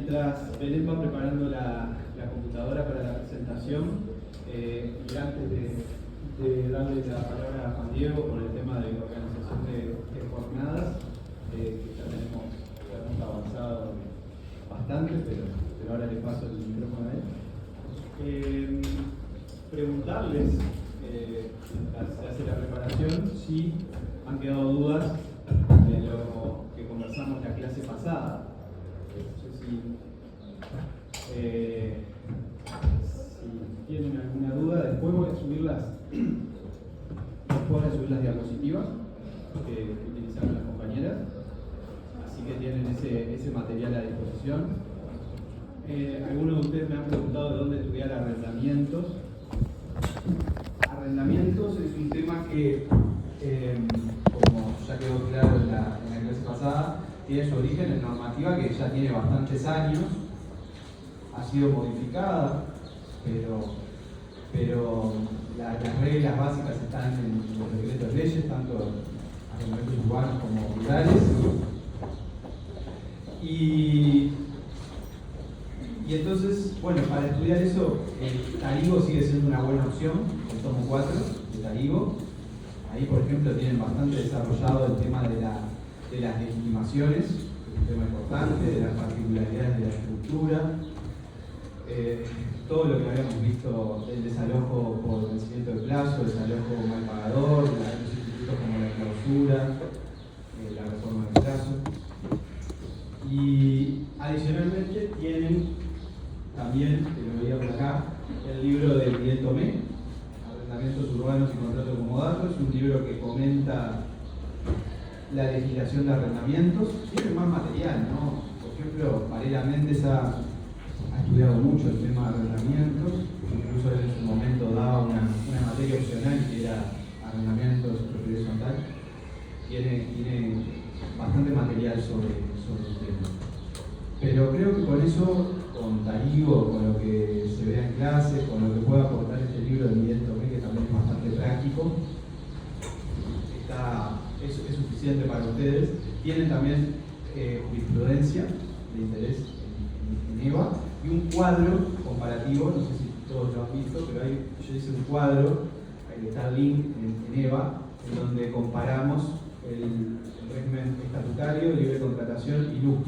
Mientras Belén va preparando la computadora para la presentación, y antes de darle la palabra a Juan Diego por el tema de organización de jornadas, que ya hemos avanzado bastante, pero ahora le paso el micrófono a él. Preguntarles, mientras se hace la preparación, si han quedado dudas de lo que conversamos la clase pasada. No sé si tienen alguna duda. Después voy a subir las diapositivas que utilizaron las compañeras, así que tienen ese material a disposición. Algunos de ustedes me han preguntado de dónde estudiar arrendamientos. Arrendamientos es un tema que, como ya quedó claro en la clase pasada, tiene su origen en normativa que ya tiene bastantes años, ha sido modificada, pero las reglas básicas están en los decretos de leyes, tanto arrendamientos urbanos como rurales. Y entonces, bueno, para estudiar eso, el Tarigo sigue siendo una buena opción, el tomo 4 de Tarigo. Ahí, por ejemplo, tienen bastante desarrollado el tema de las legitimaciones, que es un tema importante, de las particularidades de la estructura, todo lo que habíamos visto del desalojo por vencimiento de plazo, desalojo mal pagador, los institutos como la clausura, la reforma del plazo. Y adicionalmente tienen también, que lo veía por acá, el libro de Miguel Tomé, Arrendamientos Urbanos y Contratos Comodatos, un libro que comenta la legislación de arrendamientos. Tiene más material, ¿no? Por ejemplo, Varela Méndez ha estudiado mucho el tema de arrendamientos, incluso él en su momento daba una materia opcional que era arrendamientos horizontal. Tiene bastante material sobre el tema. Pero creo que con eso, con Tarigo, con lo que se vea en clase, con lo que pueda aportar este libro de Miguel Tomé, que también es bastante práctico, es suficiente para ustedes. Tienen también jurisprudencia de interés en EVA y un cuadro comparativo, no sé si todos lo han visto, pero yo hice un cuadro, ahí está el link en EVA, en donde comparamos el régimen estatutario, libre contratación y LUC.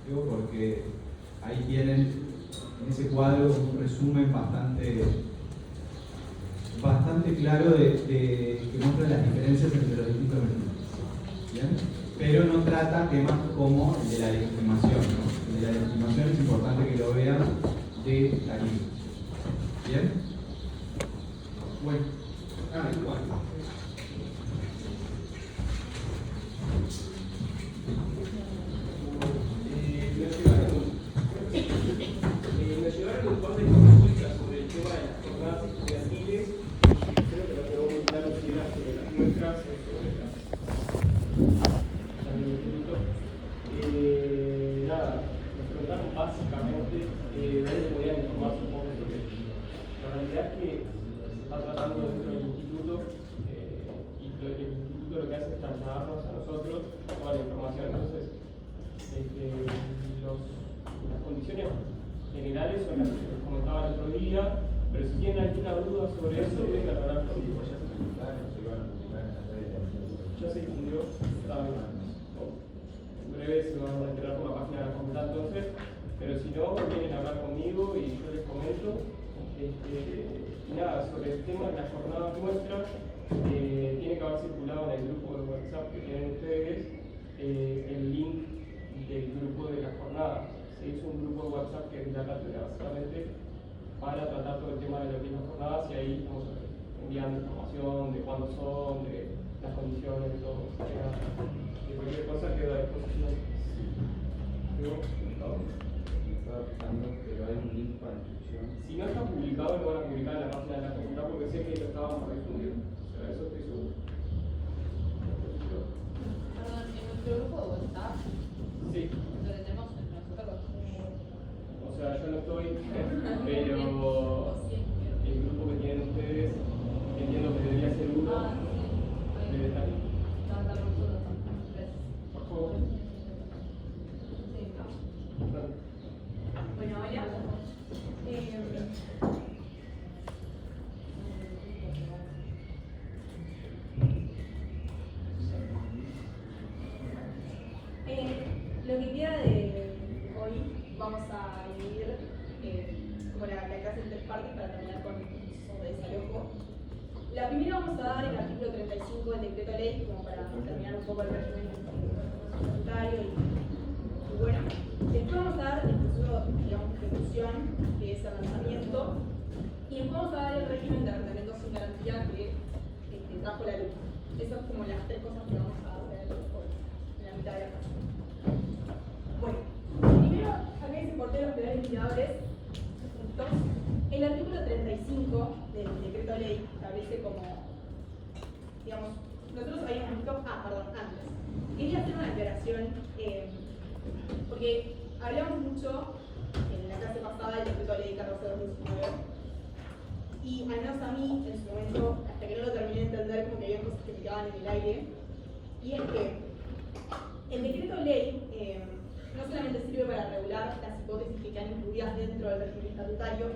Digo, porque ahí tienen en ese cuadro un resumen bastante claro que muestra las diferencias entre los distintos regímenes. ¿Bien? Pero no trata temas como el de la legitimación, ¿no? El de la legitimación es importante que lo vean de Tarigo. ¿Bien? Bueno. Igual. Me llevaron un par de consultas sobre el tema de las jornadas estudiantiles. Creo que lo que vamos a dar sobre las nuestras, sobre las del instituto. Nada, nos preguntaron básicamente dónde podían informarse un poco sobre esto. La realidad es que se está tratando dentro del instituto y el instituto lo que hace es trasladarnos a nosotros toda la información. Entonces, las condiciones generales son las que les comentaba el otro día, pero si tienen alguna duda sobre eso, vengan a hablar conmigo. Ya se difundió, en breve se van a enterar por la página de la facultad entonces, pero si no, vienen a hablar conmigo y yo les comento. Y nada, sobre el tema de las jornadas nuestras, tiene que haber circulado en el grupo de WhatsApp que tienen ustedes el link del grupo de las jornadas. Se hizo un grupo de WhatsApp que es de la cátedra básicamente para tratar todo el tema de lo que es las jornadas, y ahí estamos enviando información de cuándo son, de las condiciones, de todo. De cualquier cosa queda a disposición. Estaba pensando que hay un link para inscripción. Si no está publicado, lo van a publicar en la página de la facultad porque sé que lo estábamos difundiendo. O sea, eso estoy seguro. Perdón, en nuestro grupo de WhatsApp, Sí. lo tenemos en nosotros. O sea, yo no estoy, pero el grupo que tienen ustedes, entiendo que debería ser uno, debe estar ahí. Por favor. Sí, no. poco el régimen estatutario y bueno, después vamos a dar el proceso, digamos, de ejecución, que es el lanzamiento, y después vamos a dar el régimen de arrendamiento sin garantía que trajo la ley. Esas son como las tres cosas que vamos a ver en la mitad de la clase. Bueno, primero, acá dice portero los pilares liquidadores. El artículo 35 del decreto ley establece como, digamos, nosotros habíamos visto, antes. Quería hacer una aclaración, porque hablamos mucho en la clase pasada del decreto ley 14/2019, y al menos a mí, en su momento, hasta que no lo terminé de entender, como que había cosas que me quedaban en el aire, y es que el decreto ley no solamente sirve para regular las hipótesis que quedan incluidas dentro del régimen estatutario,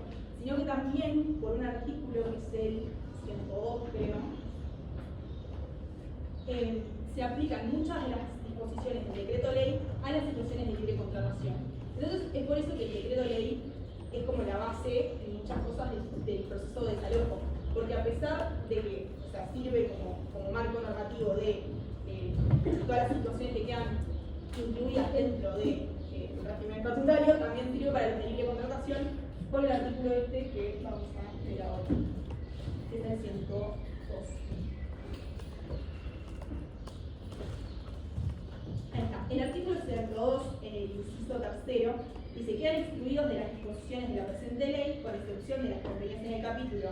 sino que también, por un artículo que es el 102, creo, se aplican muchas de las disposiciones del decreto ley a las situaciones de libre contratación. Entonces, es por eso que el decreto ley es como la base en muchas cosas del proceso de desalojo, porque a pesar de que sirve como marco normativo de todas las situaciones que quedan incluidas dentro del régimen estatutario, también sirve para el de libre contratación por el artículo que vamos a ver ahora, que es el 102. Ahí está. El artículo 102, en el inciso tercero, dice: quedan excluidos de las disposiciones de la presente ley, con excepción de las convenidas en el capítulo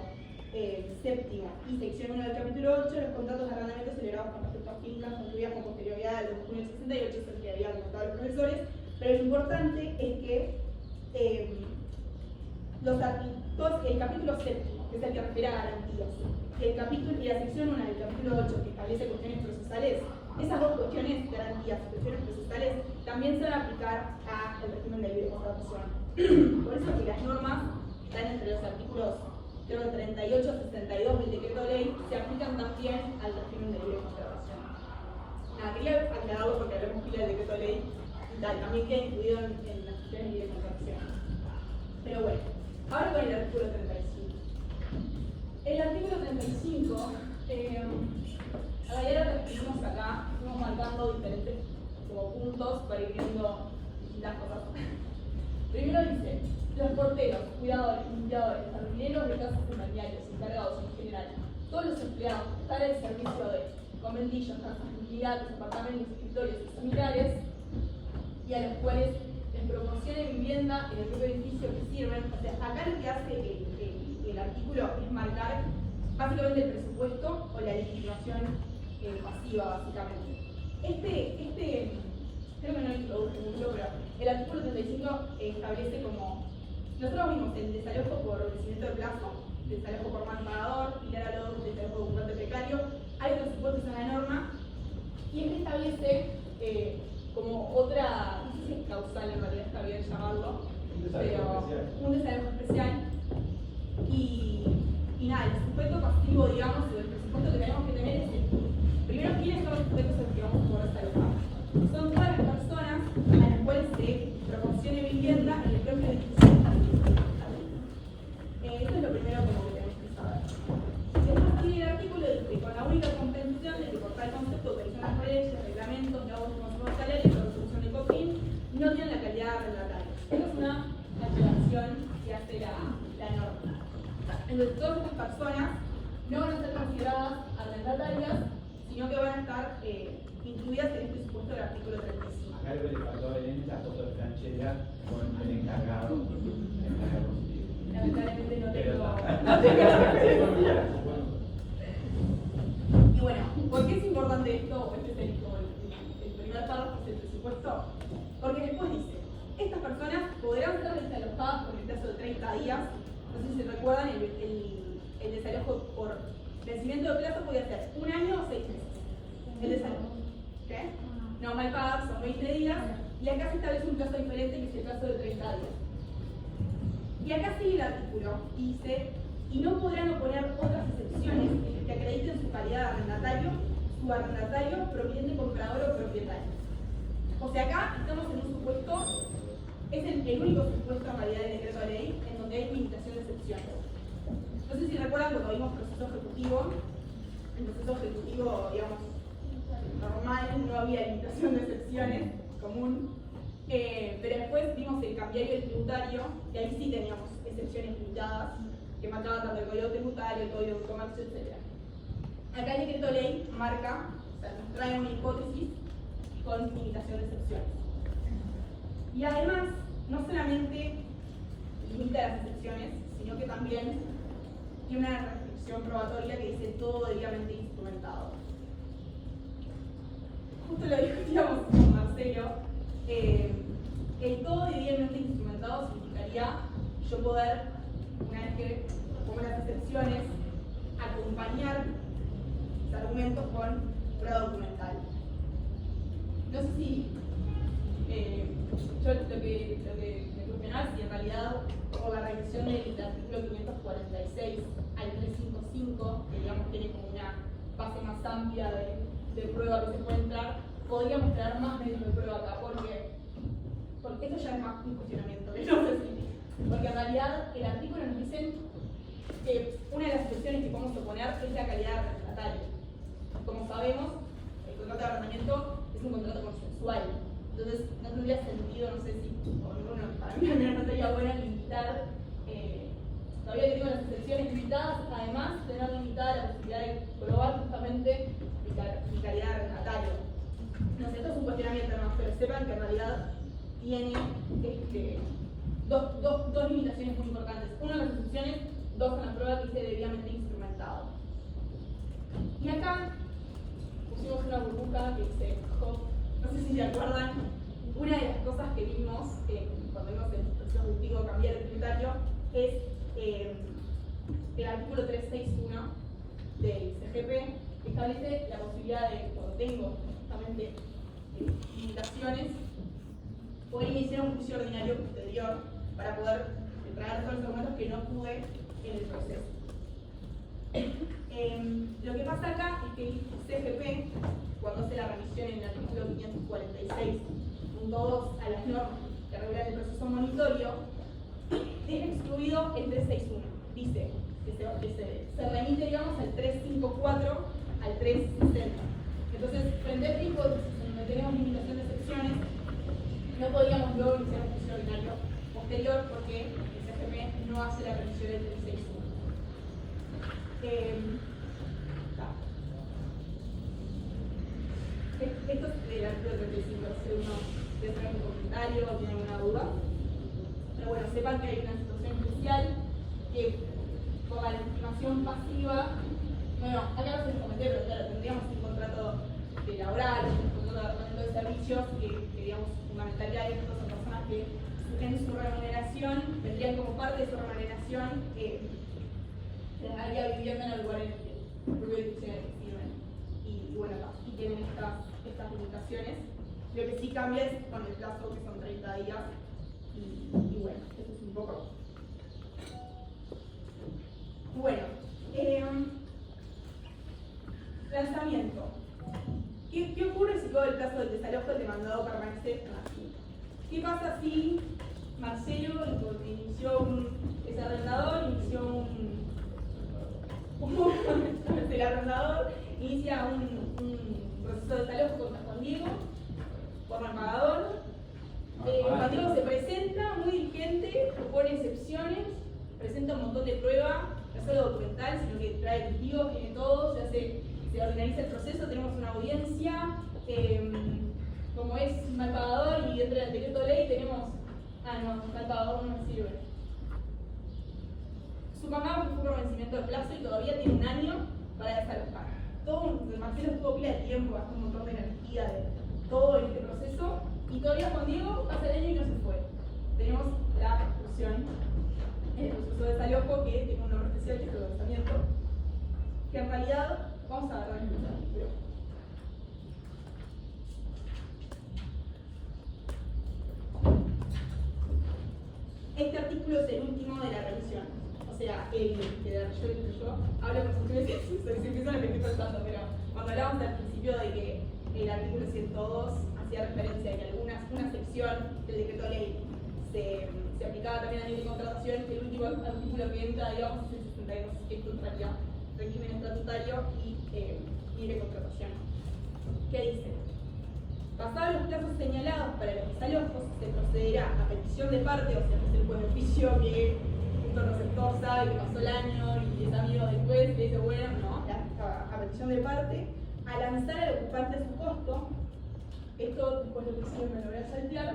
séptimo y sección 1 del capítulo 8, los contratos de arrendamiento celebrados con respecto a fincas concluidas con posterioridad al 2 de junio del 68, eso es lo que habían comentado los profesores, pero lo importante es que el capítulo séptimo, que es el que refiere a garantías, y la sección 1 del capítulo 8, que establece cuestiones procesales, esas dos cuestiones, garantías y cuestiones procesales, también se van a aplicar al régimen de libre contratación. Por eso que las normas están entre los artículos 38 y 62 del decreto ley, se aplican también al régimen de libre contratación. Nada, quería aclararlo porque hablamos pila del decreto ley y tal, también queda incluido en las cuestiones de libre contratación. Pero bueno, ahora con el artículo 35. El artículo 35, ya lo escribimos acá, fuimos marcando diferentes como puntos para ir viendo distintas cosas. Primero dice: los porteros, cuidadores, limpiadores, jardineros de casas humanitarios, encargados en general, todos los empleados que están al servicio de conventillos, casas, utilidades, apartamentos, escritorios y similares, y a los cuales les proporcione vivienda en el propio edificio que sirven. O sea, acá lo que hace el artículo es marcar básicamente el presupuesto o la legitimación pasiva, básicamente. Creo que no lo introduje mucho, pero el artículo 35 establece como, nosotros vimos el desalojo por vencimiento de plazo, desalojo por mal pagador, pilar a los desalojo de ocupante precario. Hay otros supuestos en la norma, y este establece como otra, no sé si es causal, en realidad está bien llamarlo, un desalojo especial. Y nada, el sujeto pasivo, digamos, o el presupuesto que tenemos que tener es el primero, ¿quiénes son los sujetos a los que vamos a poder desalojar? Son todas las personas a las cuales se proporcione vivienda en el propio edificio. Esto es lo primero que tenemos que saber. Después sigue el artículo de que con la única compensación de que por tal concepto utilizan las leyes, reglamentos, de abusos consumos salarios o resolución de COPIN, no tienen la calidad de arrendatario. Esta es una aclaración que hace la norma. Entonces, todas estas personas no van a ser consideradas arrendatarias, sino que van a estar incluidas en este supuesto del artículo 35. Acá lo que le faltó a Belén es la foto de Franchella con el encargado positivo. Lamentablemente no tengo la Y bueno, ¿por qué es importante esto? Este es el primer párrafo, es el presupuesto. Porque después dice: estas personas podrán ser desalojadas por el plazo de 30 días. No sé si se recuerdan, el desalojo por vencimiento de plazo podía ser 1 año o 6 meses. El desalojo. ¿Qué? No mal pagar, son 20 días. Y acá se establece un plazo diferente, que es el plazo de 30 días. Y acá sigue el artículo y dice: y no podrán oponer otras excepciones que acrediten su calidad de arrendatario, su arrendatario, proveniente comprador o propietario. O sea, acá estamos en un supuesto, es el único supuesto en realidad del decreto de ley en donde hay limitación de excepciones. No sé si recuerdan cuando vimos proceso ejecutivo, el proceso ejecutivo, digamos, normal, no había limitación de excepciones común. Pero después vimos el cambiario del tributario, y ahí sí teníamos excepciones limitadas que marcaban tanto el código tributario, el código de comercio, etc. Acá el decreto ley marca, o sea, nos trae una hipótesis con limitación de excepciones. Y además, no solamente limita las excepciones, sino que también tiene una restricción probatoria que dice todo debidamente instrumentado. Justo lo discutíamos con Marcelo. El todo debidamente instrumentado significaría yo poder, una vez que pongo las excepciones, acompañar los argumentos con prueba documental. No sé si yo lo que me cuestionaba si en realidad por la revisión del artículo 546 al 355, que digamos tiene como una base más amplia de prueba que se puede entrar, podríamos traer más medios de prueba acá, porque esto ya es más un cuestionamiento, que no sé si. Porque en realidad el artículo nos dice que una de las excepciones que podemos oponer es la calidad de arrendatario. Como sabemos, el contrato de arrendamiento es un contrato consensual. Entonces no tendría sentido, no sé si, para mí al menos no sería bueno limitar, todavía que tengo las excepciones limitadas, además tener limitada la posibilidad de probar justamente mi calidad de arrendatario. No sé, esto es un cuestionamiento más, pero sepan que en realidad tiene dos limitaciones muy importantes. Una, las excepciones, dos, en la prueba que dice debidamente instrumentado. Y acá pusimos una burbuja que dice, no sé si se acuerdan, una de las cosas que vimos cuando vimos el proceso ejecutivo cambiar el tributario es el artículo 361 del CGP, que establece la posibilidad de, cuando tengo justamente limitaciones, poder iniciar un juicio ordinario posterior para poder traer todos los documentos que no pude en el proceso. Lo que pasa acá es que el CGP, cuando hace la revisión en el artículo 546.2 a las normas que regulan el proceso monitorio, deja excluido el 361. Dice que se remite, digamos, al 354 al 360. Entonces, frente a esta hipótesis donde tenemos limitación de excepciones, no podríamos luego iniciar un juicio ordinario posterior porque el CGP no hace la revisión del 361. Esto es del artículo 35, si uno quiere hacer un comentario o tiene alguna duda. Pero bueno, sepan que hay una situación especial que por la legitimación pasiva, bueno, acá no se les comenté, pero claro, tendríamos un contrato laboral, un contrato de arrendamiento de servicios que digamos, fundamentaría que estas son personas que en su remuneración, tendrían como parte de su remuneración haría vivienda en el lugar en el que propio discusiones sirven. Y bueno, y tienen estas limitaciones. Lo que sí cambia es con el plazo, que son 30 días. Y bueno, eso es un poco. Bueno, lanzamiento. ¿Qué ocurre si todo el plazo del desalojo del demandado permanece así? ¿Qué pasa si Marcelo ese arrendador inició el arrendador inicia un proceso de desalojo contra Juan Diego, forma el pagador? Juan Diego se presenta muy diligente, propone excepciones, presenta un montón de pruebas, no solo documental, sino que trae testigos, tiene todo, se organiza el proceso, tenemos una audiencia, como es mal pagador y entra en el decreto de ley tenemos, mal pagador no me sirve. Su mamá fue por vencimiento de plazo y todavía tiene un año para desalojar. Marcelo estuvo pila de tiempo, gastó un montón de energía, de todo en este proceso, y todavía Juan Diego pasa el año y no se fue. Tenemos la exclusión en el proceso de desalojo que tiene un nombre especial que es el lanzamiento, que en realidad, vamos a ver la misma. Este artículo es el último de la revisión, o sea, el que yo hablo con ustedes y se empiezan a repetir pensando, pero cuando hablábamos al principio de que el artículo 102 hacía referencia a que una sección del decreto de ley se aplicaba también a nivel de contratación, el último artículo que entra, digamos, es el 62, que es contraria régimen estatutario y de contratación. que dice: pasados los plazos señalados para los desalojos, se procederá a petición de parte, o sea, no es el juez de oficio que el receptor sabe que pasó el año y es amigo del juez y le dice, bueno, no, a petición de parte, a lanzar al ocupante su costo. Esto después lo que sigue me lo voy a saltear.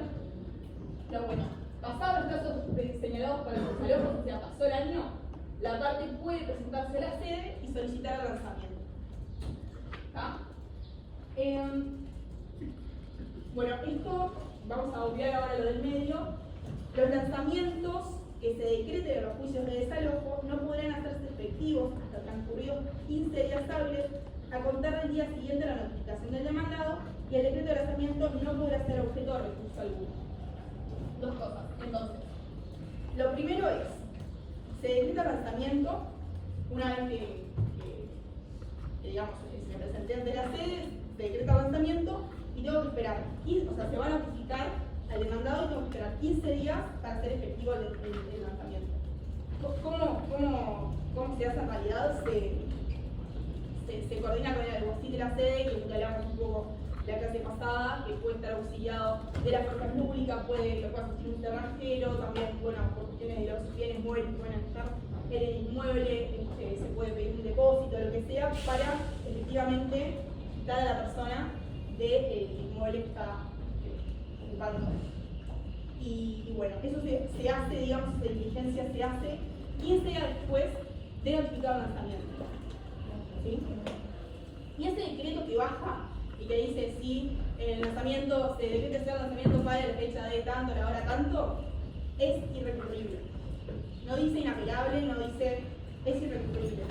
Pero bueno, pasados los plazos señalados para los desalojos, o sea, pasó el año, la parte puede presentarse a la sede y solicitar el lanzamiento. ¿Está? Bueno, esto, vamos a obviar ahora lo del medio. Los lanzamientos que se decreten de los juicios de desalojo no podrán hacerse efectivos hasta transcurridos 15 días hábiles a contar del día siguiente a la notificación del demandado, y el decreto de lanzamiento no podrá ser objeto de recurso alguno. Dos cosas. Entonces, lo primero es, se decreta lanzamiento una vez que digamos, se presenté ante la sede, se decreta lanzamiento y tengo que esperar 15, o sea, se va a notificar al demandado y tengo que esperar 15 días para hacer efectivo el lanzamiento. ¿Cómo se hace en realidad? Se coordina con el alguacil de la sede, que hablamos un poco la clase pasada, que puede estar auxiliado de la fuerza pública, lo puede asistir un extranjero, también, bueno, por cuestiones de los bienes muebles que pueden estar en el inmueble, se puede pedir un depósito, lo que sea, para efectivamente quitar a la persona del inmueble que está ocupando. Y bueno, eso se hace, digamos, esa diligencia se hace 15 días después de notificar el lanzamiento. ¿Sí? Y ese decreto que baja y que dice si el lanzamiento, se decreta que el lanzamiento sale a la fecha de tanto, a la hora tanto, es irrecurrible. No dice inapelable, no dice, es irrecurrible.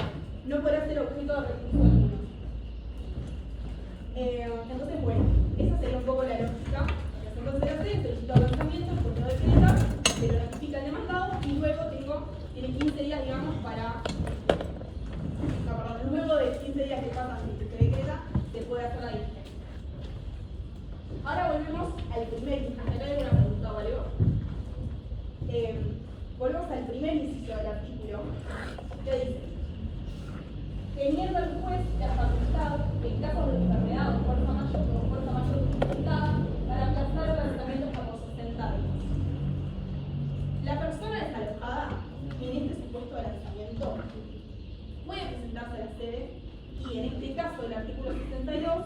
No podrá ser objeto de recurso alguno. Entonces, bueno, esa sería un poco la lógica. Entonces se hace, solicita el lanzamiento, el juez lo decreta, se lo notifica al demandado y luego tiene 15 días, digamos, luego de 15 días que pasan desde que se decreta, se puede hacer la diligencia. Ahora volvemos al primer, hasta acá hay una pregunta o algo. Volvemos al primer inciso del artículo, que dice: teniendo el juez la facultad, en caso de enfermedad o fuerza mayor justificada, para aplazar el lanzamiento hasta por 60 días. La persona desalojada, en este supuesto de lanzamiento, puede presentarse a la sede y, en este caso, el artículo 62,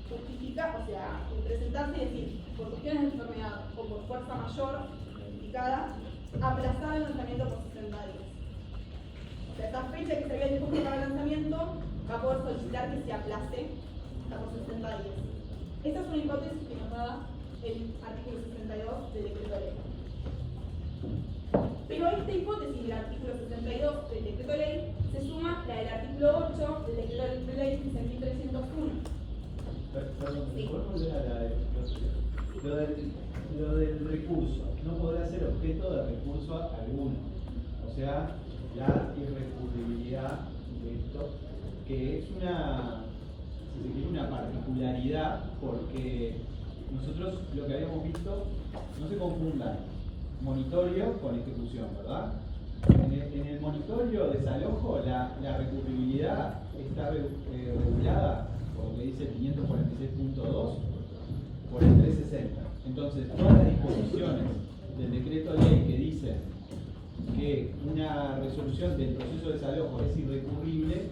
justifica, o sea, presentarse y decir, por cuestiones de enfermedad o por fuerza mayor justificada, aplazar el lanzamiento por 60 días. O sea, esa fecha que se había dispuesto para el lanzamiento va a poder solicitar que se aplace hasta por 60 días. Esta es una hipótesis que nos da el artículo 62 del decreto de ley. Pero a esta hipótesis del artículo 62 del decreto de ley se suma la del artículo 8 del decreto de ley 6301. Perdón, ¿puedo volver a la discusión? Lo del recurso no podrá ser objeto de recurso alguno. O sea, la irrecurribilidad de esto, que es una particularidad, porque nosotros lo que habíamos visto, no se confundan monitorio con ejecución, ¿verdad? En el monitorio desalojo la recurribilidad está regulada por lo que dice el 546.2 por el 360. Entonces, todas las disposiciones del decreto de ley que dicen que una resolución del proceso de desalojo es irrecurrible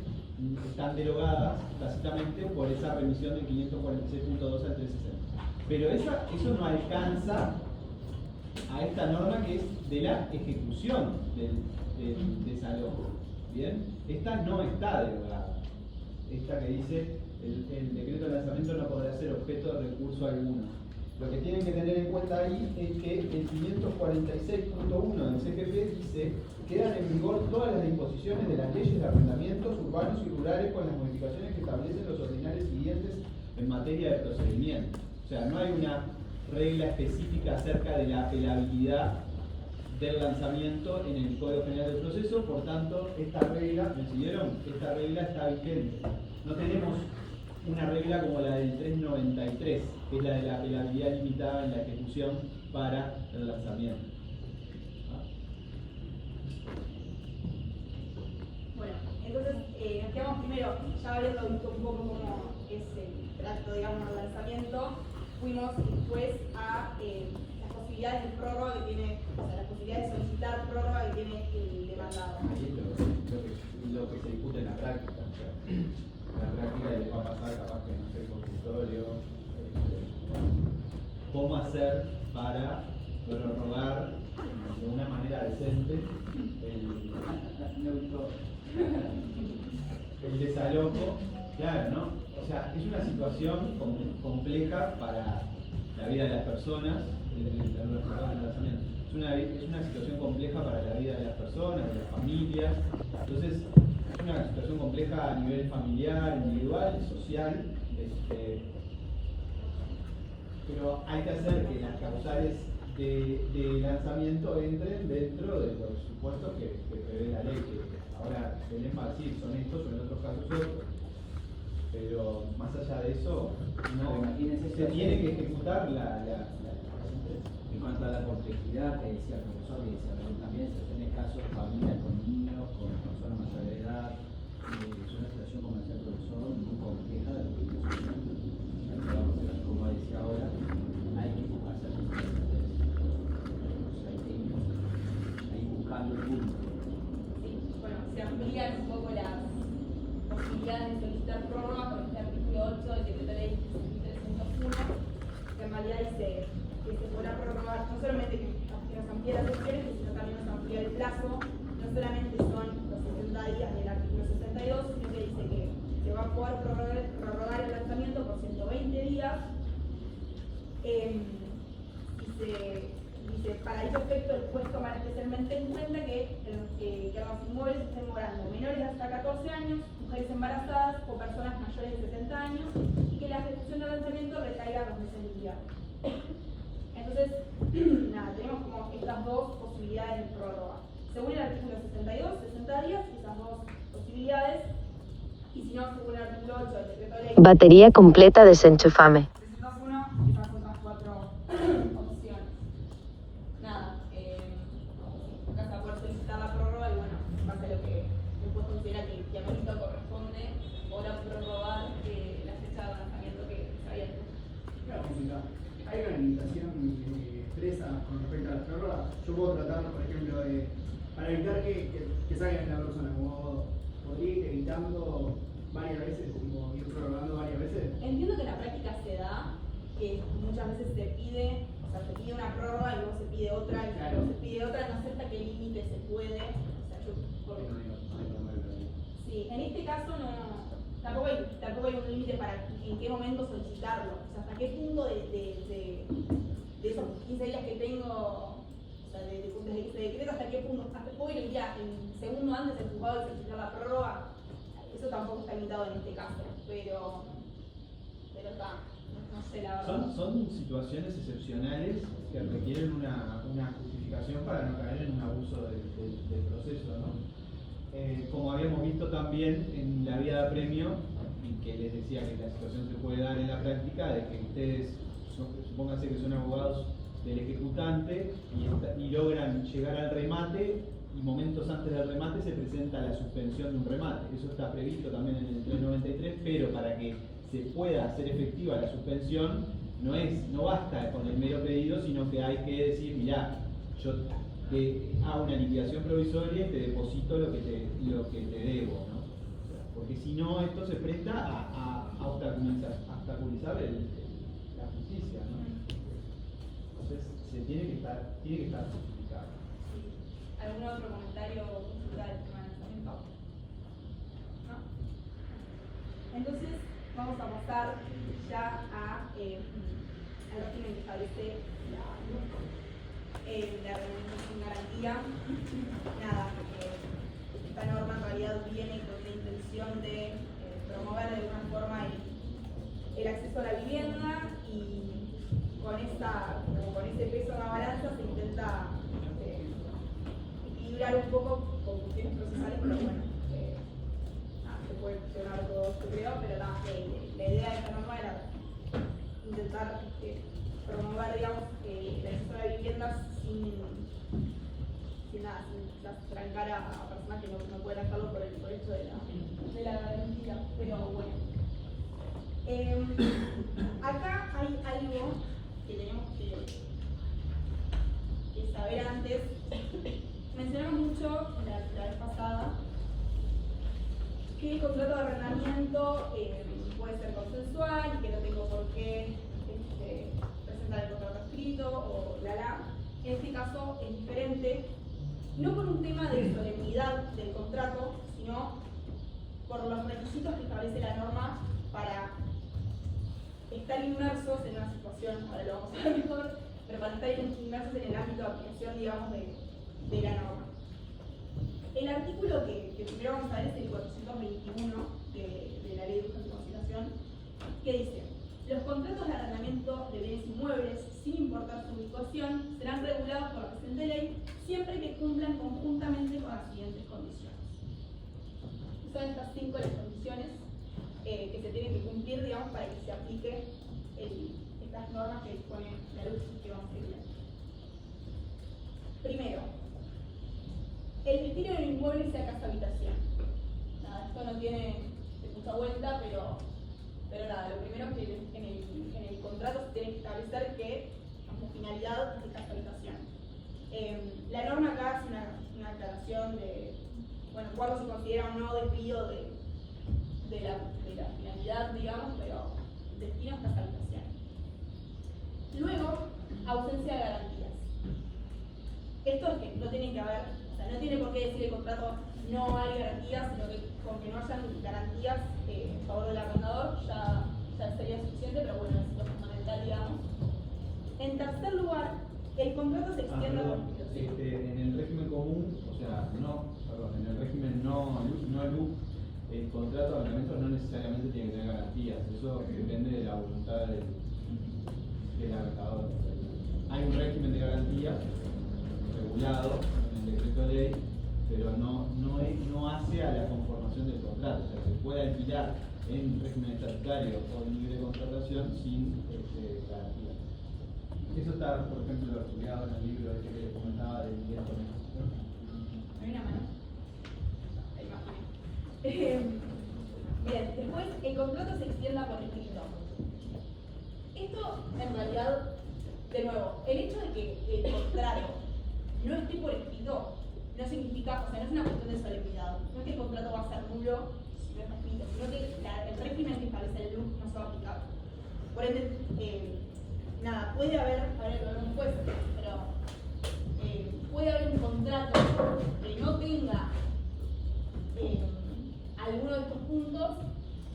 están derogadas tácitamente por esa remisión del 546.2 al 360. Pero eso no alcanza a esta norma que es de la ejecución del desalojo. ¿Bien? Esta no está derogada. Esta que dice el decreto de lanzamiento no podrá ser objeto de recurso alguno. Lo que tienen que tener en cuenta ahí es que el 546.1 del CGP dice: quedan en vigor todas las disposiciones de las leyes de arrendamientos urbanos y rurales con las modificaciones que establecen los ordinarios siguientes en materia de procedimiento. O sea, no hay una regla específica acerca de la apelabilidad del lanzamiento en el Código General del Proceso, por tanto, esta regla, ¿me siguieron? Esta regla está vigente. No tenemos una regla como la del 393, que es la de la apelabilidad limitada en la ejecución para el lanzamiento. Bueno, entonces nos quedamos primero, ya habiendo visto un poco cómo es la lanzamiento, digamos, al lanzamiento, fuimos después a las posibilidades de prórroga que tiene, o sea, las posibilidades de solicitar prórroga que tiene el demandado. Ahí es lo que se discute en la práctica. O sea, en la práctica le va a pasar capaz que no sé, consultorio, cómo hacer para prorrogar de una manera decente el desalojo, claro, ¿no? O sea, es una situación compleja para la vida de las personas, es una situación compleja para la vida de las personas, de las familias, entonces es una situación compleja a nivel familiar, individual, social, pero hay que hacer que las causales de lanzamiento entren dentro de los supuestos que prevé la ley, que ahora deben decir son estos o en otros casos otros, pero más allá de eso, no se tiene que ejecutar la sentencia. En cuanto a la complejidad que decía el profesor, y decía pero también se tiene casos de familias con niños, con personas mayores de edad, es una situación, como decía el profesor, muy compleja de lo que como decía ahora, hay que hacer ahí buscando el punto. Sí, bueno, se amplían un poco las posibilidades de solicitar prórroga con este artículo 8 del decreto ley 301, que en realidad dice que se podrá prorrogar no solamente que nos amplía las opciones, sino también nos amplía el plazo, no solamente son los 60 días del artículo 62, sino que dice que se va a poder prorrogar el lanzamiento por 120 días. Dice, para ese efecto el juez tomará especialmente en cuenta que los inmuebles estén morando menores de hasta 14 años, mujeres embarazadas o personas mayores de 70 años y que la ejecución del lanzamiento recaiga 2 meses de día. Entonces, nada, tenemos como estas dos posibilidades de prórroga. Según el artículo 62, 60 días, esas dos posibilidades, y si no, según el artículo 8 del decreto de ley... Batería completa desenchufame. 301, esas otras 4 opciones. Nada, acá se va a poder solicitar la prórroga y bueno, en base a lo que el juez considera que a México corresponde, podrá prorrogar la fecha de lanzamiento que se había hecho. Claro, hay una limitación expresa con respecto a las prórrogas. Yo puedo tratar, por ejemplo, para evitar que saquen a la persona, como podría ir evitando varias veces, como ir prorrogando varias veces. Entiendo que en la práctica se da, que muchas veces se pide una prórroga y luego se pide otra, y luego se pide otra, no sé hasta qué límite se puede. O sea, sí, en este caso tampoco hay un límite para en qué momento solicitarlo. O sea, hasta qué punto de esos 15 días que tengo, o sea, desde que se decreta, hasta qué punto, hasta puedo ir ya en segundo antes del juzgado de solicitar la prórroga. Eso tampoco está limitado en este caso, pero está, no sé la verdad. Son situaciones excepcionales que requieren una justificación para no caer en un abuso del proceso, ¿no? Como habíamos visto también en la vía de apremio, y que les decía que la situación se puede dar en la práctica, de que ustedes, supónganse que son abogados del ejecutante y logran llegar al remate, y momentos antes del remate se presenta la suspensión de un remate. Eso está previsto también en el 393, pero para que se pueda hacer efectiva la suspensión, no basta con el mero pedido, sino que hay que decir, mirá, yo te hago una liquidación provisoria y te deposito lo que te debo, ¿no? Porque si no, esto se presta a obstaculizar la justicia, ¿no? Entonces, tiene que estar justificado. ¿Algún otro comentario o consulta del tema de lanzamiento? ¿No? Entonces, vamos a pasar ya al régimen que establece la remuneración sin garantía. Nada, esta norma en realidad viene con la intención de promover de alguna forma el acceso a la vivienda, y con ese peso en la balanza se intenta equilibrar un poco con cuestiones procesales, pero bueno, se puede cuestionar todo esto, creo, pero la idea de esta norma era intentar promover, digamos, el acceso a la vivienda sin trancar a personas que no pueden hacerlo por el hecho de la garantía. Pero bueno, Acá hay algo que tenemos que saber antes. Mencionamos mucho la vez pasada que el contrato de arrendamiento puede ser consensual y que no tengo por qué presentar el contrato escrito o En este caso es diferente, no por un tema de solemnidad del contrato, sino por los requisitos que establece la norma para estar inmersos en una situación, ahora lo vamos a ver mejor, pero para estar inmersos en el ámbito de aplicación, digamos, de la norma. El artículo que primero vamos a ver es el 421 de la Ley de Urgencia y Conciliación, que dice: los contratos de arrendamiento de bienes inmuebles, sin importar su ubicación, serán regulados por la presente ley siempre que cumplan conjuntamente con las siguientes condiciones. Son estas 5 las condiciones que se tienen que cumplir, digamos, para que se aplique estas normas que dispone la ley que vamos a ir viendo. Primero, el destino del inmueble sea casa habitación. Nada, esto no tiene mucha vuelta, pero nada, lo primero es que en el contrato se tiene que establecer que como finalidad es de casa habitación. La norma acá hace una aclaración de, bueno, cuándo se considera o no desvío de la finalidad, digamos, pero destino es casa habitación. Luego, ausencia de garantías. Esto es que no tiene que haber, o sea, no tiene por qué decir el contrato no hay garantías, sino que con que no hayan garantías en favor del arrendador ya sería suficiente, pero bueno, es lo fundamental, digamos. En tercer lugar, el contrato se extiende en el régimen común, o sea, en el régimen no LUC, el contrato de arrendamiento no necesariamente tiene que tener garantías, eso depende de la voluntad del arrendador. Hay un régimen de garantías regulado en el decreto de ley, pero no hace a la conformación del contrato, o sea, se puede alquilar en régimen estatutario o en libre contratación sin garantía. Eso está, por ejemplo, estudiado en el libro que les comentaba del viento. ¿Hay una mano? Bien, después el contrato se extienda por escrito. Esto, en realidad, de nuevo, el hecho de que el contrato no esté por escrito no significa, o sea, no es una cuestión de solemnidad. No es que el contrato va a ser nulo si no está escrito, sino que el régimen que establece el LUC no se va a aplicar. Por ende, nada, puede haber, ahora lo vemos después, pero puede haber un contrato que no tenga alguno de estos puntos,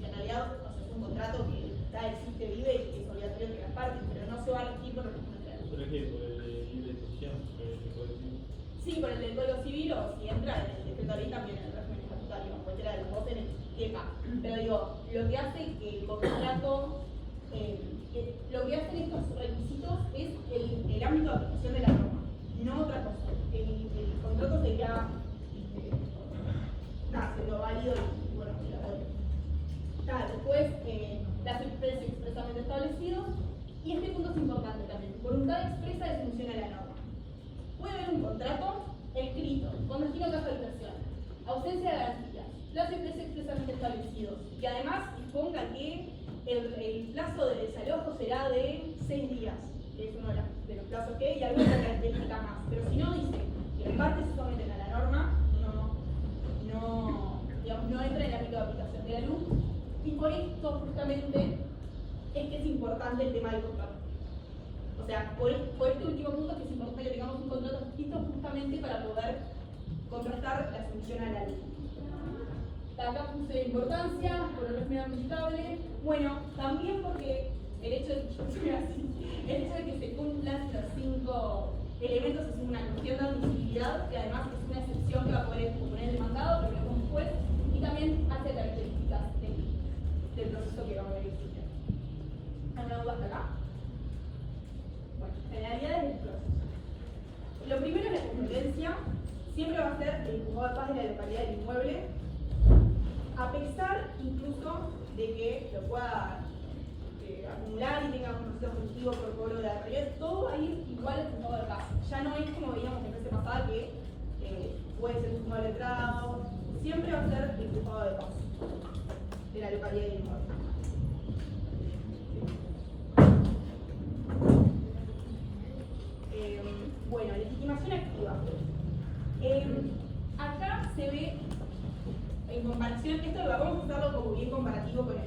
que en realidad, o sea, es un contrato que existe, vive y que es obligatorio que las partes, pero no se va a regir por los regímenes legales. ¿Por qué? ¿Por el libre disposición? ¿Por el Código Civil? Sí, por el del Código Civil, o si entra en el decreto de ley también en el régimen estatutario, cualquiera de los dos en el EPA. Pero digo, lo que hace que el contrato, lo que hacen estos requisitos es el ámbito de aplicación de la norma, no otra cosa. El contrato sería siendo válido y bueno, después las precios expresamente establecidos, y este punto es importante también, voluntad expresa de solución a la norma. Puede haber un contrato escrito con destino a casa habitación, ausencia de garantías, plazos y precios expresamente establecidos, y además disponga que el plazo de desalojo será de 6 días, que es uno de los plazos que hay, y algunas características más. Pero si no dice que las partes se someten a la norma, no entra en el ámbito de aplicación de la luz, y por esto justamente es que es importante el tema del contrato. O sea, por este último punto es que es importante que tengamos un contrato escrito justamente para poder contrastar la solución a la ley. Acá puse importancia, por el régimen aplicable. Bueno, también porque el hecho de que se cumplan los 5 elementos es una cuestión de admisibilidad, que además es una excepción que va a poder exponer el demandado, pero que después, y también hace características del proceso que vamos a ver existiendo. ¿Alguna duda hasta acá? Bueno, generalidades del proceso. Lo primero es la competencia. Siempre va a ser el juzgado de paz de la localidad del inmueble, a pesar incluso de que lo pueda acumular y tenga un proceso objetivo por cobro de la realidad, todo va a ir igual al juzgado de paz. Ya no es como veíamos en la clase pasada que puede ser un juzgado letrado, siempre va a ser el juzgado de paz de la localidad del inmueble. debajo de eso. Acá se ve, en comparación, esto lo vamos a hacerlo como bien comparativo con lo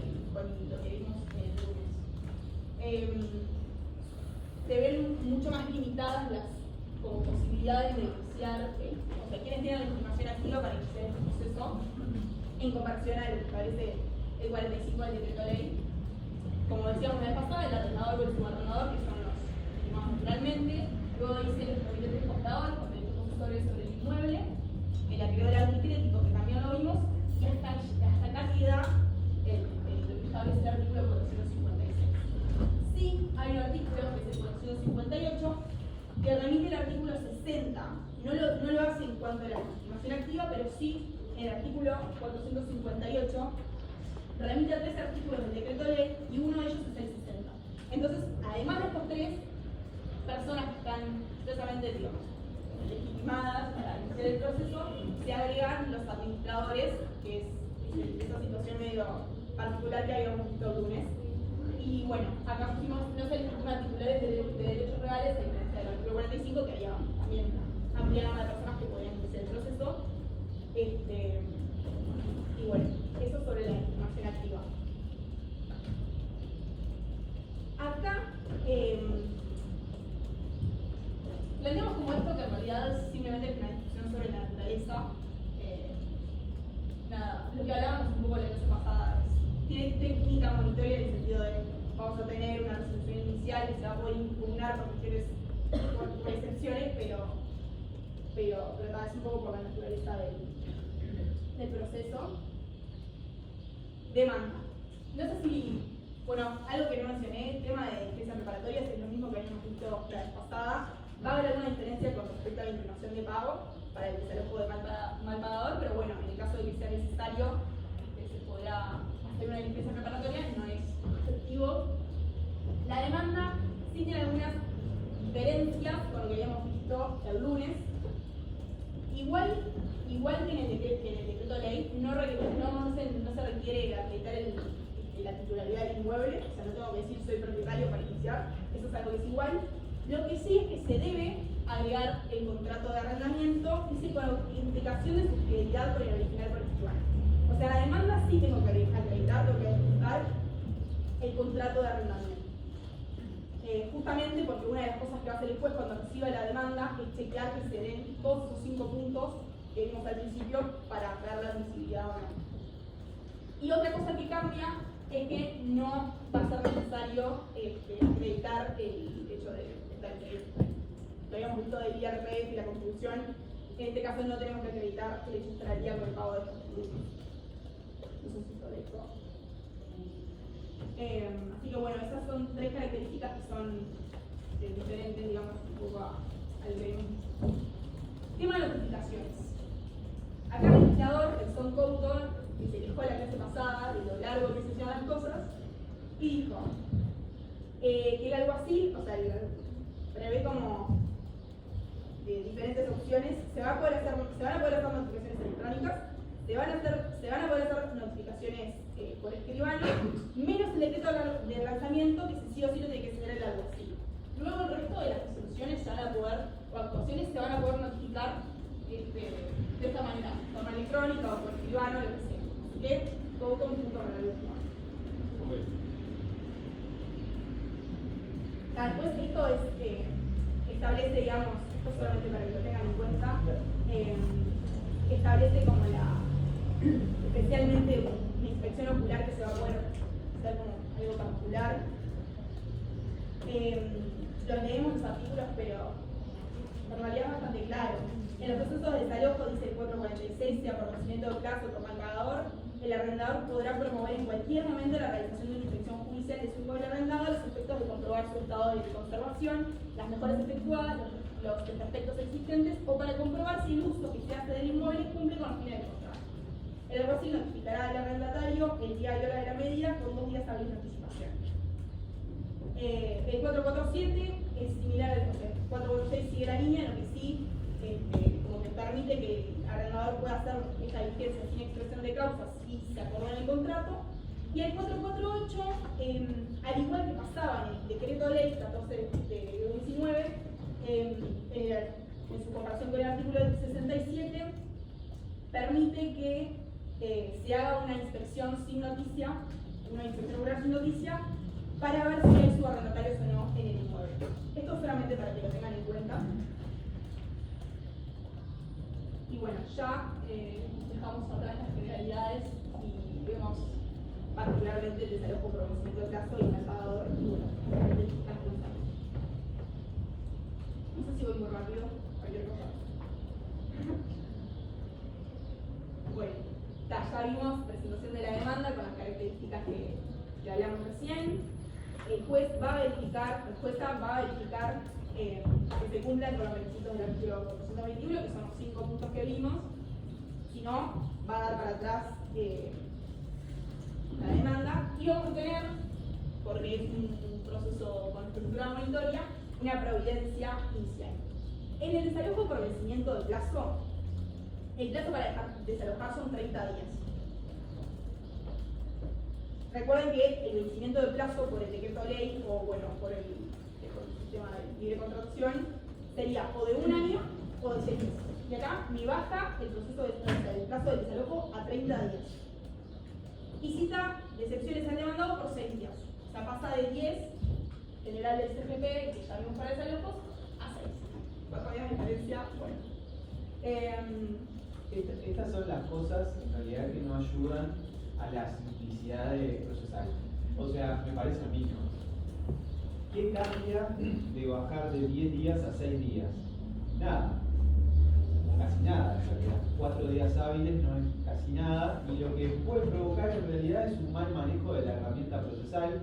que vimos en el lunes. Se ven mucho más limitadas las como posibilidades de iniciar, o sea, quienes tienen la información activa para iniciar este proceso, en comparación a lo que establece el 45 del decreto ley. Como decíamos la vez pasada, el arrendador o el subarrendador, que son los estimados naturalmente, luego dice el comité transportador, con derechos posesores sobre el inmueble, el acreedor arbitrético, que también lo vimos, y hasta acá queda lo que establece el artículo 456. Sí, hay un artículo que es el 458, que remite el artículo 60. No lo hace en cuanto a la estimación activa, pero sí en el artículo 458 remite a 3 artículos del decreto ley y uno de ellos es el 60. Entonces, además de estos 3 personas que están expresamente, digamos, legitimadas para iniciar el proceso, se agregan los administradores, que es esa situación medio particular que habíamos visto el lunes. Y bueno, acá pusimos no se legitiman titulares de derechos reales, a diferencia del artículo 45, que había también una amplia gama de personas que podían iniciar el proceso. Y bueno, eso sobre la legitimación activa. Acá planteamos como esto que en realidad es simplemente una discusión sobre la naturaleza. Nada, lo que hablábamos un poco la clase pasada tiene técnica monitoria en el sentido de vamos a tener una resolución inicial que se va a poder impugnar por cuestiones por excepciones, pero nada, es un poco por la naturaleza del proceso. Demanda. No sé si, bueno, algo que no mencioné, el tema de defensa preparatoria es lo mismo que habíamos visto la vez pasada. Va a haber alguna diferencia con respecto a la intimación de pago para el desalojo de mal pagador, pero bueno, en el caso de que sea necesario, se podrá hacer una limpieza preparatoria, no es efectivo. La demanda sí tiene algunas diferencias con lo que habíamos visto el lunes. Igual que en el decreto ley, no se requiere acreditar la titularidad del inmueble, o sea, no tengo que decir soy propietario para iniciar, eso es algo que es igual. Lo que sí es que se debe agregar el contrato de arrendamiento, dice con indicación de su fidelidad con el original particular. O sea, la demanda sí tengo que acreditar, tengo que acreditar el contrato de arrendamiento. Justamente porque una de las cosas que va a hacer el juez cuando reciba la demanda es chequear que se den todos esos 5 puntos que vimos al principio para dar la admisibilidad o no. Y otra cosa que cambia es que no va a ser necesario acreditar el hecho de estar en lo habíamos visto del IRPF y la contribución. En este caso no tenemos que acreditar el hecho de estar al día con el pago de estos tributos. No sé si sobre esto. Así que bueno, esas son 3 características que son diferentes, digamos, un poco al que vimos. Tema de notificaciones. Acá el legislador, el Son Couto, que se quejó la clase pasada de lo largo que se hicieron las cosas, y dijo que el alguacil, o sea, prevé como diferentes opciones, se van a poder hacer notificaciones electrónicas, se van a poder hacer notificaciones por escribano, menos el decreto de lanzamiento, que sí o sí lo tiene que tener el alguacil. Luego el resto de las resoluciones se van a poder, o actuaciones se van a poder notificar de esta manera, de forma electrónica o por escribano, lo que sea. Así que todo con punto para el último. Después esto establece, digamos, esto solamente para que lo tengan en cuenta, establece como especialmente una inspección ocular que se va a poder hacer como algo particular. Los leemos los artículos, pero en realidad es bastante claro. En los procesos de desalojo, dice el 446, sea por conocimiento del caso o por mal pagador, el arrendador podrá promover en cualquier momento la realización de una inspección judicial de su inmueble arrendado a los efectos de comprobar su estado de conservación, las mejoras efectuadas, los defectos existentes, o para comprobar si el uso que se hace del inmueble cumple con los fines del contrato. El alguacil notificará al arrendatario el día y hora de la medida con 2 días hábiles de anticipación. El 447 es similar al 446, sigue la línea, lo que sí como que permite que el arrendador pueda hacer esta diligencia sin expresión de causas si se acordó en el contrato. Y el 448, al igual que pasaba en el decreto ley 14 de 2019, en su comparación con permite que se haga una inspección sin noticia, una inspección regular sin noticia, para ver si hay subarrendatarios o no en el inmueble. Esto solamente para que lo tengan en cuenta. Y bueno, ya dejamos atrás las generalidades y vemos particularmente el desalojo por vencimiento de plazo y el pagador y bueno, las cuentas. No sé si voy muy rápido, cualquier cosa. Bueno, ya vimos presentación de la demanda con las características que hablamos recién. El juez va a verificar, la jueza va a verificar que se cumplan con los requisitos del artículo 421, que son los 5 puntos que vimos. Si no, va a dar para atrás la demanda y vamos a tener, porque es un proceso con estructura monitoria, una providencia inicial. En el desalojo por vencimiento de plazo, el plazo para desalojar son 30 días. Recuerden que el vencimiento de plazo por el decreto ley o bueno, por el sistema de libre contratación sería o de 1 año o de 6 meses. Y acá me baja el proceso del plazo del desalojo a 30 días. Y cita excepciones al demandado por 6 días. O sea, pasa de 10 general del CGP, que ya vimos para desalojos, a 6. Todavía la diferencia, bueno. Estas son las cosas en realidad que no ayudan a la simplicidad procesal. O sea, me parece a mí, ¿no? ¿Qué cambia de bajar de 10 días a 6 días? Nada. Casi nada, en realidad. 4 días hábiles no es casi nada. Y lo que puede provocar en realidad es un mal manejo de la herramienta procesal.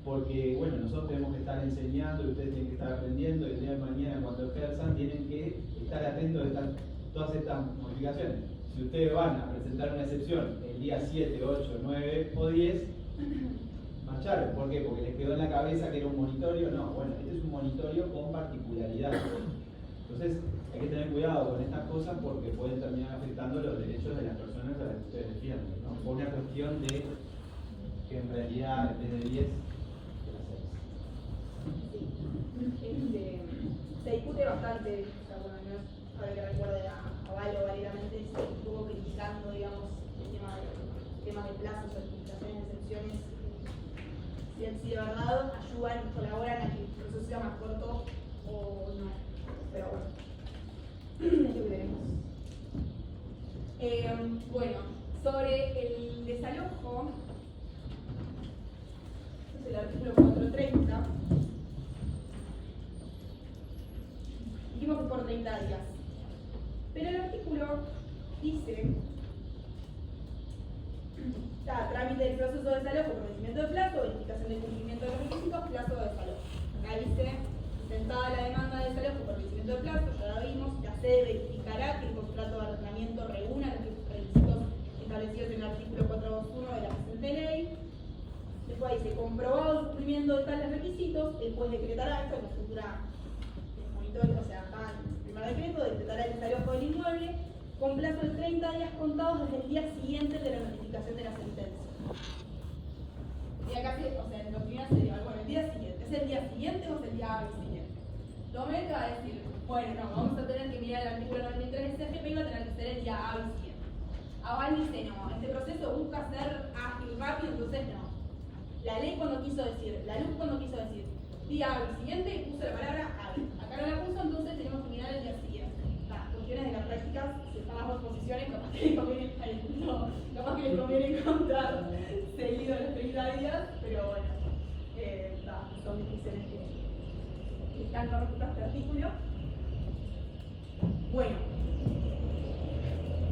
Porque, bueno, nosotros tenemos que estar enseñando y ustedes tienen que estar aprendiendo. Y el día de mañana, cuando ejerzan, tienen que estar atentos a todas estas modificaciones. Si ustedes van a presentar una excepción el día 7, 8, 9 o 10, marcharon. ¿Por qué? Porque les quedó en la cabeza que era un monitorio. No, bueno, este es un monitorio con particularidades. Entonces, hay que tener cuidado con estas cosas porque pueden terminar afectando los derechos de las personas a las que ustedes defienden, ¿no? Por una cuestión de que en realidad, en vez de 10, Se discute bastante, o sea, bueno, no es para que recuerde a Valo validamente, se estuvo criticando, digamos, el tema de plazos, certificaciones, excepciones, si de verdad ayudan, colaboran a que el proceso sea más corto o no. Pero bueno, es lo que tenemos. Bueno, sobre el desalojo, este es el artículo 430. Dijimos que por 30 días. Pero el artículo dice, trámite del proceso de desalojo por vencimiento de plazo, verificación del cumplimiento de los requisitos, plazo de desalojo. Acá dice, presentada la demanda de desalojo por vencimiento de plazo, ya la vimos, la sede verificará que el contrato de arrendamiento reúna los requisitos establecidos en el artículo 421 de la presente ley. Después dice, comprobado el cumplimiento de tales requisitos, el juez decretará, esto en la estructura o sea, acá en el primer decreto, decretará el desalojo del inmueble con plazo de 30 días contados desde el día siguiente de la notificación de la sentencia. Y acá, o sea, en la opinión sería, bueno, el día siguiente, ¿es el día siguiente o es el día siguiente? Domecq va a decir, bueno, no, vamos a tener que mirar el artículo 93 del CGP y va a tener que ser el día siguiente. Aval dice, no, este proceso busca ser ágil, rápido, entonces no. La ley cuando quiso decir, la luz cuando quiso decir, día siguiente puso la palabra hábil. Acá no la puso, entonces tenemos que mirar el día siguiente. Las cuestiones de la práctica, si están las dos posiciones, capaz que les conviene encontrar seguido los 30 días, pero bueno, son decisiones que están con respecto a este artículo. Bueno,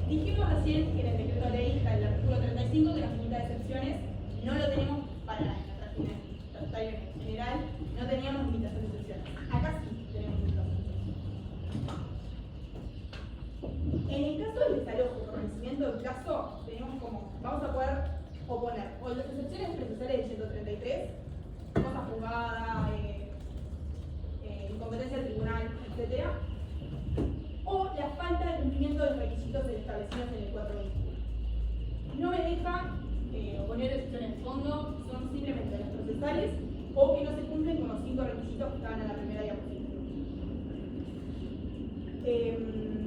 dijimos recién que en el decreto de ley está el artículo 35 que nos limita de excepciones, no lo tenemos para la tratativa en general. No teníamos limitación de excepciones. Acá sí tenemos limitación de excepciones. En el caso del desalojo por vencimiento del plazo, tenemos como, vamos a poder oponer o las excepciones procesales del 133, cosa juzgada, incompetencia del tribunal, etc. O la falta de cumplimiento de los requisitos establecidos en el 421. No me deja oponer excepciones de fondo, son simplemente las procesales o que no se cumplen con los 5 requisitos que estaban en la primera diapositiva.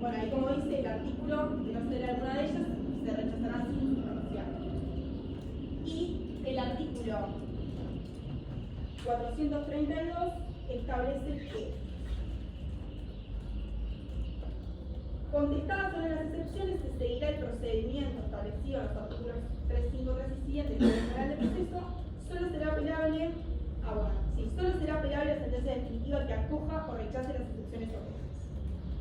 bueno, ahí como dice, el artículo que no cede alguna de ellas se rechazará sin sustanciar. Y el artículo 432 establece que, contestadas todas las excepciones, se seguirá el procedimiento establecido en los artículos 353 y siguientes del Código Penal de Proceso. Solo será apelable la sentencia definitiva que acoja o rechace las excepciones objetas.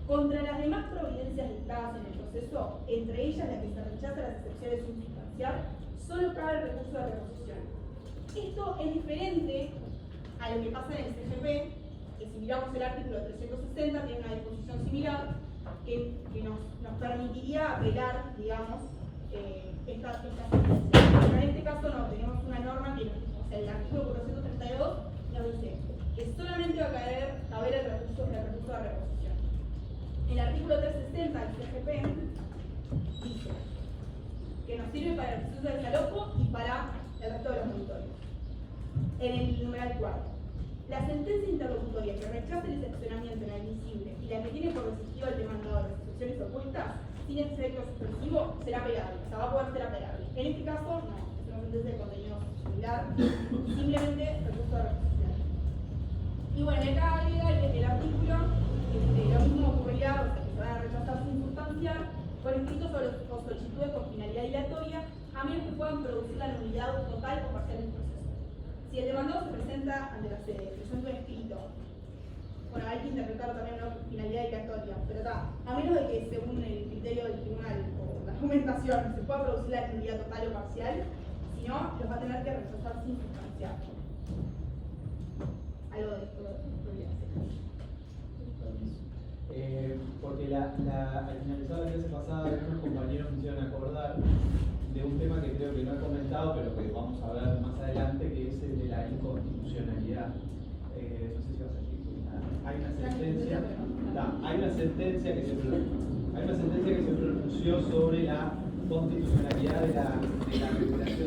Contra las demás providencias dictadas en el proceso, entre ellas la que se rechaza las excepciones sin sustanciar, solo cabe el recurso de reposición. Esto es diferente a lo que pasa en el CGP, que si miramos el artículo 360 tiene una disposición similar que nos permitiría apelar, digamos, esta sentencia. Pero en este caso no, tenemos una norma que, o sea, el artículo 432 nos dice que solamente va a caber el recurso de reposición. El artículo 360 del CGP dice que nos sirve para el proceso de desalojo y para el resto de los monitorios. En el numeral 4, la sentencia interlocutoria que rechace el excepcionamiento inadmisible y la que tiene por decisivo el demandador las excepciones opuestas sin efecto suspensivo será apelable, o sea, va a poder ser apelable. En este caso, no, es una sentencia de contenido similar, simplemente recurso de reposición. Y bueno, acá agrega el artículo, lo mismo ocurrirá, o sea, que se van a rechazar sin sustanciar, por escrito o solicitudes con finalidad dilatoria, a menos que puedan producir la nulidad total o parcial del proceso. Si el demandado se presenta ante la sede, presenta un escrito, bueno, hay que interpretarlo también una finalidad dilatoria, pero está, a menos de que según el criterio del tribunal o la argumentación se pueda producir la nulidad total o parcial, si no, los va a tener que rechazar sin sustanciar. Algo de esto podría ser. Porque al finalizar la clase pasada, algunos compañeros me hicieron acordar de un tema que creo que no he comentado, pero que vamos a hablar más adelante, que es el de la inconstitucionalidad. No sé si vas a decir nada. Hay una sentencia que se pronunció sobre la constitucionalidad de la regulación